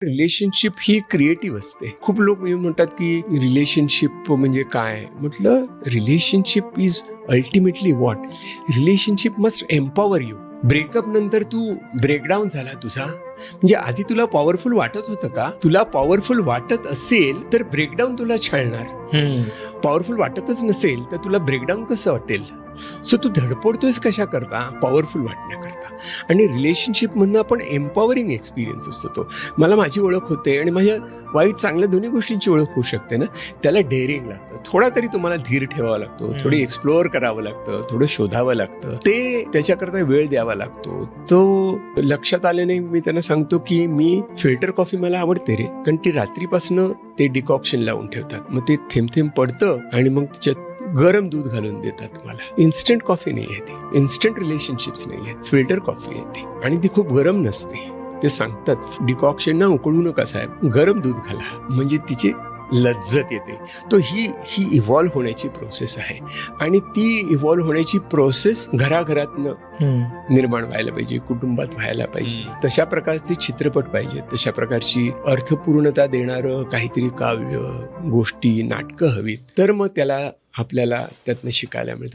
Relationship ही creative असते. खूप लोक म्हणतात की रिलेशनशिप म्हणजे काय. म्हटलं relationship is ultimately what. Relationship must empower you. Breakup नंतर तू ब्रेकडाऊन झाला तुझा, म्हणजे आधी तुला पॉवरफुल वाटत होतं का? तुला पॉवरफुल वाटत असेल तर ब्रेकडाऊन तुला छळणार. पॉवरफुल वाटतच नसेल तर तुला ब्रेकडाऊन कसं वाटेल? सो तू धडपडतोयस कशा करता? पॉवरफुल वाटण्याकरता. आणि रिलेशनशिप मधनं आपण एम्पॉवरिंग एक्सपिरियन्स असतो तो. मला माझी ओळख होते आणि माझ्या वाईट चांगल्या दोन्ही गोष्टींची ओळख होऊ शकते ना. त्याला डेअरिंग लागतं, थोडा तरी तुम्हाला धीर ठेवावा लागतो, थोडी एक्सप्लोअर करावं लागतं, थोडं शोधावं लागतं, ते त्याच्याकरता वेळ द्यावा लागतो. तो लक्षात आले नाही, मी त्यांना सांगतो की मी फिल्टर कॉफी मला आवडते रे, कारण ती रात्रीपासनं ते डिकॉक्शन लावून ठेवतात, मग ते थेंब थेंब पडतं आणि मग त्याच्यात गरम दूध घालून देतात मला. इन्स्टंट कॉफी नाही आहे ती, इन्स्टंट रिलेशनशिप्स नाही आहेत, फिल्टर कॉफी आहे ती. आणि ती खूप गरम नसते. ते सांगतात डिकॉक्शन ना उकळू नका साहेब, गरम दूध घाला, म्हणजे तिची लज्जत येते. तो ही इव्हॉल्व्ह होण्याची प्रोसेस आहे. आणि ती इव्हॉल्व्ह होण्याची प्रोसेस घराघरातनं निर्माण व्हायला पाहिजे, कुटुंबात व्हायला पाहिजे. तशा प्रकारचे चित्रपट पाहिजे, तशा प्रकारची अर्थपूर्णता देणारं काहीतरी काव्य, गोष्टी, नाटकं हवीत. तर मग त्याला आपल्याला त्यातनं शिकायला मिळतं.